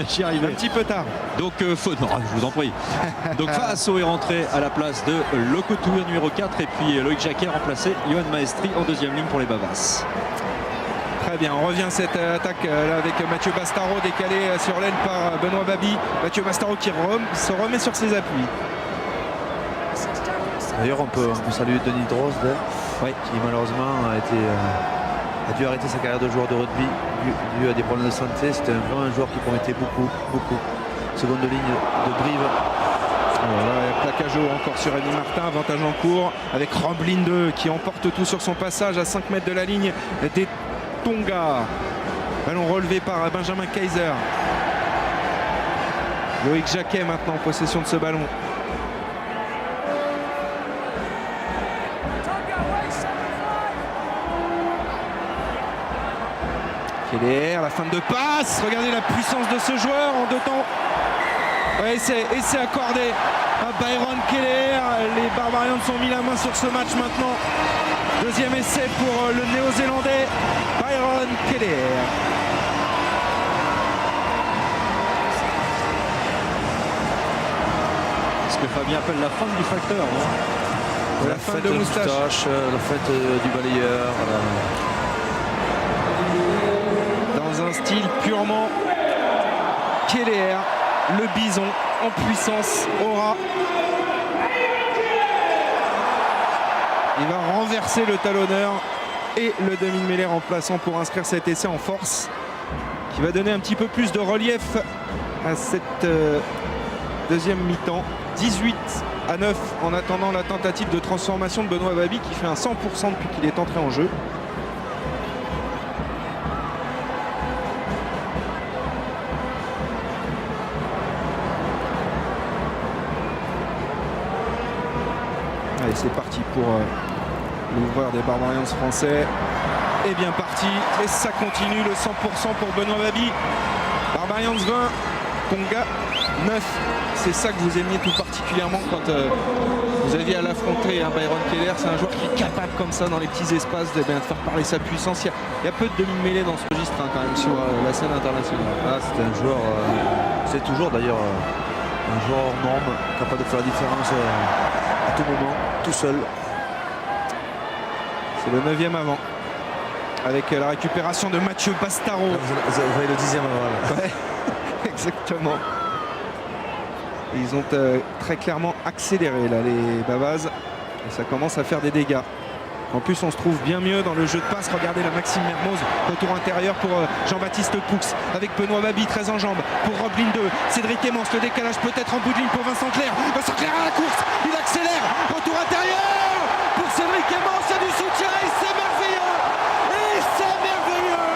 J'y arrivais. Un petit peu tard. Donc, non, je vous en prie. Donc, Faasso est rentré à la place de Lokotou, numéro 4. Et puis, Loïc Jacquet a remplacé Johan Maestri en deuxième ligne pour les Bavas. Très bien, on revient cette attaque là avec Mathieu Bastaro décalé sur l'aile par Benoît Babi. Mathieu Bastaro qui se remet sur ses appuis. D'ailleurs, on peut saluer Denis Drozd, qui malheureusement a dû arrêter sa carrière de joueur de rugby dû à des problèmes de santé. C'était vraiment un joueur qui promettait beaucoup. Seconde ligne de Brive. Voilà, plaquage haut encore sur Rémi Martin, avantage en cours avec Ramblin 2 qui emporte tout sur son passage à 5 mètres de la ligne des Tonga. Ballon relevé par Benjamin Kaiser. Loïc Jacquet maintenant en possession de ce ballon. Keller, la fin de passe. Regardez la puissance de ce joueur en deux temps. Ouais, et c'est accordé à Byron Keller. Les Barbarians ont mis la main sur ce match maintenant. Deuxième essai pour le néo-zélandais Byron Keller. Ce que Fabien appelle la fin du facteur. La fin de moustache. La fête du balayeur. Dans un style purement Keller, le bison en puissance, aura. Il va renverser le talonneur et le demi-mêlée remplaçant pour inscrire cet essai en force qui va donner un petit peu plus de relief à cette deuxième mi-temps. 18-9 en attendant la tentative de transformation de Benoît Babi qui fait un 100% depuis qu'il est entré en jeu. Allez, c'est parti pour l'ouvreur des Barbarians français. Et bien parti. Et ça continue, le 100% pour Benoît Babi. Barbarians 20, Tonga 9. C'est ça que vous aimiez tout particulièrement quand vous aviez à l'affronter Byron Keller. C'est un joueur qui est capable comme ça dans les petits espaces de faire parler sa puissance. Il y a peu de demi-mêlée dans ce registre quand même sur la scène internationale. C'est un joueur, c'est toujours d'ailleurs un joueur hors norme, capable de faire la différence à tout moment, tout seul. C'est le 9e avant. Avec la récupération de Mathieu Bastaro. Vous voyez le 10e avant. Ouais, exactement. Ils ont très clairement accéléré là, les Bavas. Et ça commence à faire des dégâts. En plus, on se trouve bien mieux dans le jeu de passe. Regardez la Maxime Mermoz, retour intérieur pour Jean-Baptiste Poux. Avec Benoît Babi, très en jambes pour Roblin 2. Cédric Emmons, le décalage peut-être en bout de ligne pour Vincent Clerc. Vincent Clerc à la course, il accélère. Retour intérieur pour Cédric Emmons. Il y a du soutien et c'est merveilleux. Et c'est merveilleux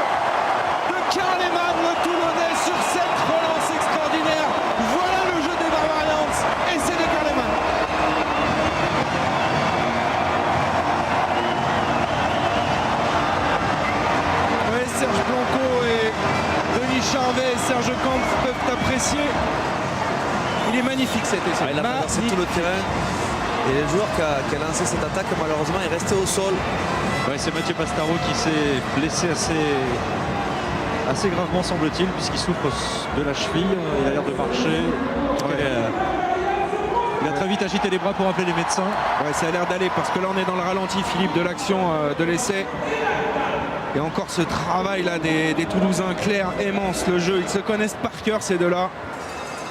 de Carleman, le Toulonnais, sur cette relance extraordinaire. Voilà le jeu des Barbarians. Et c'est de Carleman. Serge Blanco et Denis Charvet et Serge Kampf peuvent apprécier. Il est magnifique cet essai. Il a traversé tout le terrain. Et le joueur qui a lancé cette attaque, malheureusement, est resté au sol. Ouais, c'est Mathieu Bastaro qui s'est blessé assez gravement, semble-t-il, puisqu'il souffre de la cheville. Il a l'air de marcher. Il a très vite agité les bras pour appeler les médecins. Ouais, ça a l'air d'aller parce que là on est dans le ralenti, Philippe, de l'action de l'essai. Et encore ce travail là des Toulousains, Clerc, Emmons, le jeu, ils se connaissent par cœur ces deux-là.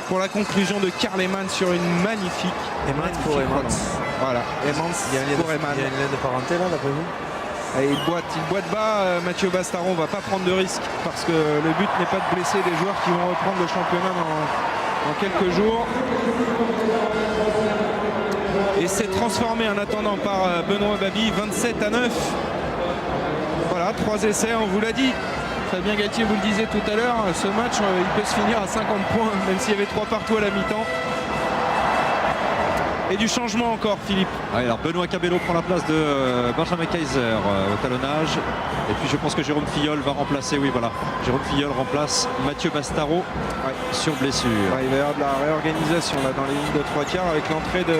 Pour la conclusion de Carleman sur une magnifique. Emmons pour Emmons. Voilà, Emmons pour Emmons. Il y a une ligne de parenté là, d'après vous? Et il boite bas, Mathieu Bastaro. On ne va pas prendre de risque parce que le but n'est pas de blesser des joueurs qui vont reprendre le championnat dans quelques jours. Et c'est transformé en attendant par Benoît Babi, 27-9. Voilà, 3 essais, on vous l'a dit. Fabien Galtier vous le disait tout à l'heure, ce match il peut se finir à 50 points, même s'il y avait 3 partout à la mi-temps. Et du changement encore, Philippe. Ouais, alors Benoît Cabello prend la place de Benjamin Kaiser au talonnage. Et puis je pense que Jérôme Filleul va remplacer, oui voilà, Jérôme Filleul remplace Mathieu Bastaro sur blessure. Ouais, il va y avoir de la réorganisation là, dans les lignes de 3 quarts avec l'entrée de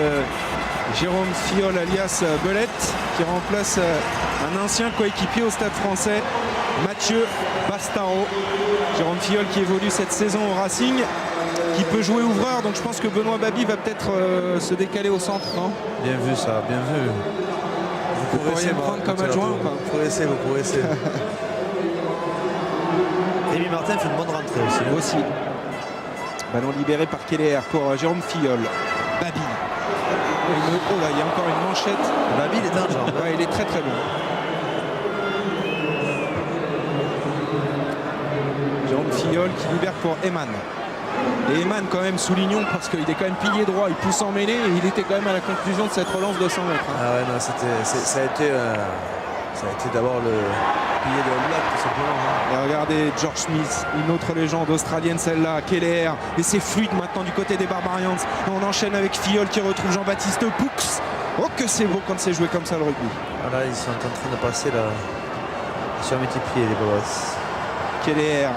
Jérôme Filleul alias Belette qui remplace un ancien coéquipier au Stade Français, Mathieu Bastaro. Jérôme Filleul qui évolue cette saison au Racing, qui peut jouer ouvreur, donc je pense que Benoît Babi va peut-être se décaler au centre, non? Bien vu ça, bien vu. Vous pourriez me prendre comme adjoint ou pas? Vous pourrez essayer, vous pourrez essayer. Rémi Martin fait une bonne rentrée aussi. Ballon libéré par Keller pour Jérôme Filleul. Babi. Oh là, il y a encore une manchette. Babi, il est dangereux. Ouais, il est très très bon. Jérôme Filleul qui libère pour Eman. Et Eman quand même, soulignons, parce qu'il est quand même pilier droit, il pousse en mêlée et il était quand même à la conclusion de cette relance de 100 mètres. Ah ouais, non, ça a été d'abord le pilier de All-Black tout simplement. Et regardez George Smith, une autre légende australienne celle-là, Keller, et c'est fluide maintenant du côté des Barbarians. On enchaîne avec Filleul qui retrouve Jean-Baptiste Poux. Oh que c'est beau quand c'est joué comme ça le rugby. Voilà, ils sont en train de passer là sur multiplier les Babas. Keller.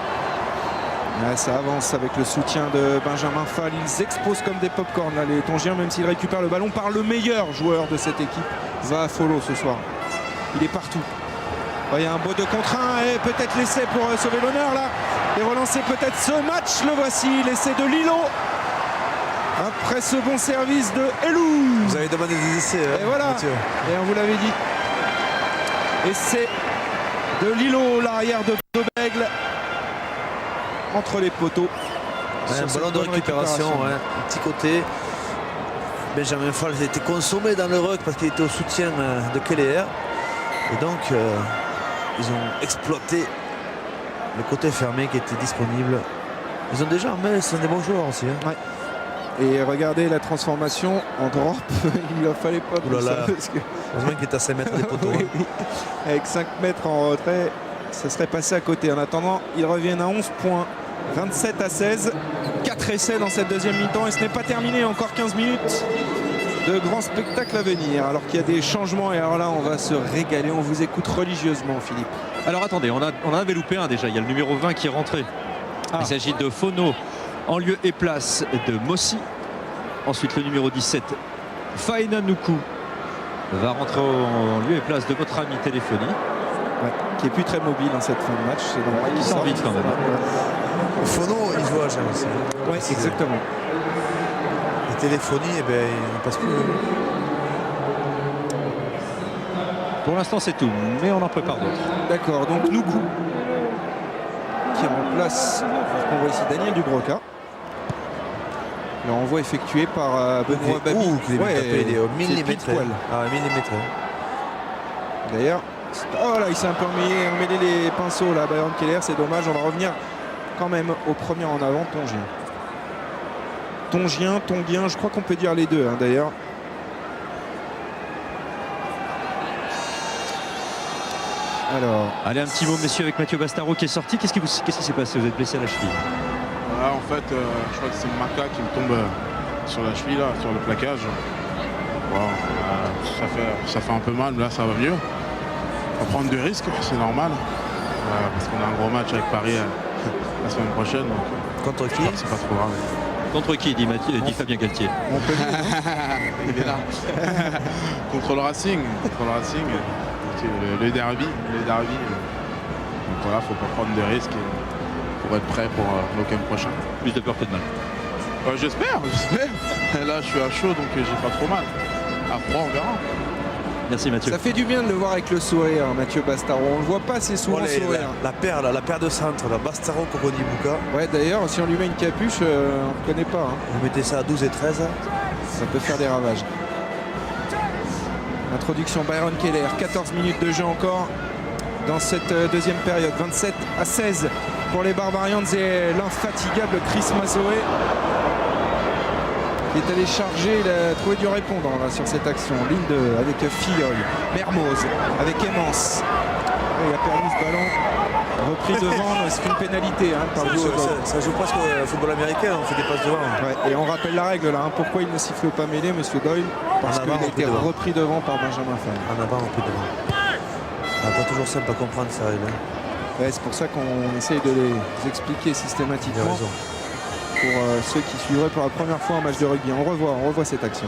Là, ça avance avec le soutien de Benjamin Fall. Ils explosent comme des pop-corn là, les Tongiens, même s'ils récupèrent le ballon par le meilleur joueur de cette équipe, Zaafolo ce soir. Il est partout. Il y a un beau 2 contre 1 et peut-être l'essai pour sauver l'honneur là. Et relancer peut-être ce match. Le voici, l'essai de Lilo. Après ce bon service de Elou. Vous avez demandé des essais. Et voilà. Mathieu. Et on vous l'avait dit. Essai de Lilo, l'arrière de Bègle. Entre les poteaux. Ouais, un ballon de récupération, ouais. Un petit côté. Benjamin Fall a été consommé dans le ruck parce qu'il était au soutien de Keller. Et donc, ils ont exploité le côté fermé qui était disponible. Ils ont déjà, mais ce sont des bons joueurs aussi. Hein. Ouais. Et regardez la transformation en drop. Il ne fallait pas. Heureusement qu'il est à 5 mètres des poteaux. Oui, oui. Avec 5 mètres en retrait, ça serait passé à côté. En attendant, ils reviennent à 11 points. 27 à 16. 4 essais dans cette deuxième mi-temps. Et ce n'est pas terminé. Encore 15 minutes de grands spectacles à venir. Alors qu'il y a des changements. Et alors là, on va se régaler. On vous écoute religieusement, Philippe. Alors attendez, on en avait loupé un déjà. Il y a le numéro 20 qui est rentré. Il s'agit de Fono en lieu et place de Mossi. Ensuite, le numéro 17, Faina Nuku, va rentrer en lieu et place de votre ami Téléphonie. Ouais, qui est plus très mobile dans cette fin de match. C'est normal. Il sort vite quand même. Fono, il joue à jamais aussi. Oui, exactement. Et Téléphonie, eh ben, il ne passe plus. Pour l'instant, c'est tout, mais on en prépare d'autres. D'accord, donc Nuku qui remplace, on voit ici Daniel Dubroca. Le renvoi effectué par Benoît Babi. Il est au millimètre. Ah, millimètre. D'ailleurs, oh là, il s'est un peu emmêlé les pinceaux là, Byron Keller, c'est dommage. On va revenir quand même au premier en avant, Tonguien, je crois qu'on peut dire les deux hein, d'ailleurs. Alors, allez, un petit mot, messieurs, avec Mathieu Bastaro qui est sorti. Qu'est-ce qui s'est passé? Vous êtes blessé à la cheville? Voilà, en fait, je crois que c'est le maca qui me tombe sur la cheville, là, sur le plaquage. Bon, ça fait un peu mal, mais là, ça va mieux. On va prendre des risques, c'est normal. Parce qu'on a un gros match avec Paris la semaine prochaine. Donc, contre qui? C'est pas trop grave. Contre qui, dit Fabien Galtier? Il est là. Contre le Racing. Le derby. Donc voilà, faut pas prendre de risques pour être prêt pour le week-end prochain. Plus de peur que de mal. J'espère. Là, je suis à chaud, donc j'ai pas trop mal. À froid, on verra. Merci Mathieu. Ça fait du bien de le voir avec le sourire, Mathieu Bastaro. On le voit pas assez souvent sourire. La paire de centre, la Bastaro Cocody Bouka. Ouais, d'ailleurs, si on lui met une capuche, on ne connaît pas. Hein. Vous mettez ça à 12 et 13. Ça peut faire des ravages. Introduction Byron Keller, 14 minutes de jeu encore dans cette deuxième période. 27 à 16 pour les Barbarians et l'infatigable Chris Mazoé qui est allé charger, il a trouvé du répondant là, sur cette action. Ligne 2 avec Filleul, Mermoz avec Emmons. Il a perdu ce ballon. Repris devant, c'est une pénalité. Hein, par ça joue presque au football américain, on fait des passes devant. Ouais, et on rappelle la règle là, hein, pourquoi il ne siffle pas mêlé, monsieur Doyle? Parce qu'il a été repris devant par Benjamin Fall. En avant, repris devant. Pas toujours simple à comprendre ça. Ouais, c'est pour ça qu'on essaye de les expliquer systématiquement. Pour ceux qui suivraient pour la première fois un match de rugby. On revoit cette action.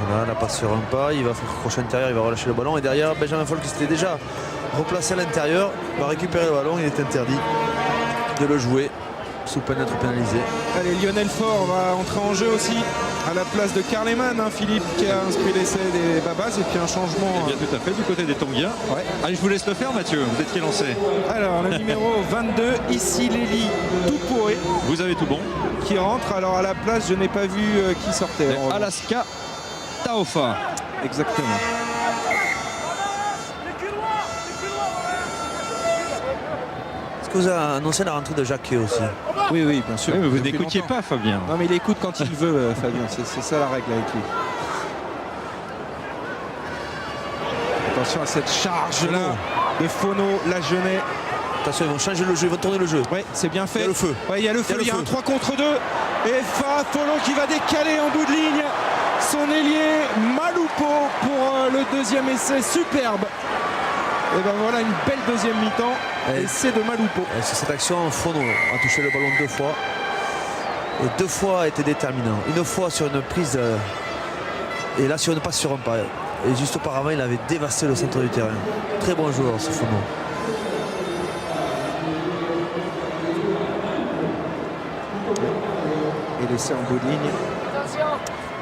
Voilà, la passe sur un pas, il va faire crochet intérieur, il va relâcher le ballon. Et derrière, Benjamin Fall qui s'était déjà replacé à l'intérieur, va récupérer le ballon, il est interdit de le jouer sous peine d'être pénalisé. Allez, Lionel Faure va entrer en jeu aussi à la place de Karl Lehmann, hein, Philippe qui a inscrit l'essai des Babas et puis un changement. Eh bien, tout à fait, du côté des Tongiens. Ouais. Allez, je vous laisse le faire, Mathieu. Vous êtes qui lancé? Alors, le numéro 22, ici Léli Toupouré, Vous avez tout bon. qui rentre. Alors, à la place, je n'ai pas vu qui sortait. En revanche. Alaska Taofa. Exactement. Est-ce que vous avez annoncé la rentrée de Jacquet aussi? Oui, oui, bien sûr. Oui, mais vous Depuis n'écoutiez longtemps. pas, Fabien. Non, mais il écoute quand il veut, Fabien. C'est ça la règle avec lui. Attention à cette charge-là de Fono, la Genet. Attention, ils vont changer le jeu, ils vont tourner le jeu. Ouais, c'est bien fait. Il y a le feu. Ouais, il y a le feu. Il y a un 3 contre 2. Et Fono qui va décaler en bout de ligne son ailier Malupo pour le deuxième essai superbe. Et ben voilà une belle deuxième mi-temps. Essai de Malupo. Et sur cette action, Fono a touché le ballon 2 fois. Et 2 fois a été déterminant. Une fois sur une prise et là sur une passe sur un pas. Et juste auparavant, il avait dévasté le centre du terrain. Très bon joueur, ce Fono. Et l'essai en bout de ligne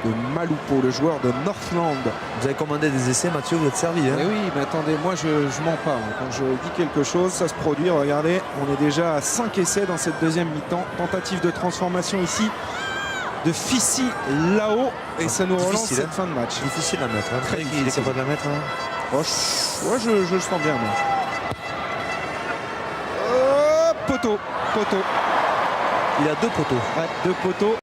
de Malupo, le joueur de Northland. Vous avez commandé des essais, Mathieu, vous êtes servi. Hein? Et oui, mais attendez, moi je mens pas. Quand je dis quelque chose, ça se produit. Regardez, on est déjà à 5 essais dans cette deuxième mi-temps. Tentative de transformation ici de Fissi là-haut. Et ça nous relance Difficile, cette fin de match. Difficile à mettre. Hein? Très Il est difficile. capable de la mettre. Hein? Oh, je le sens bien, moi. Oh, poteau. Il a 2 poteaux. Ouais, 2 poteaux.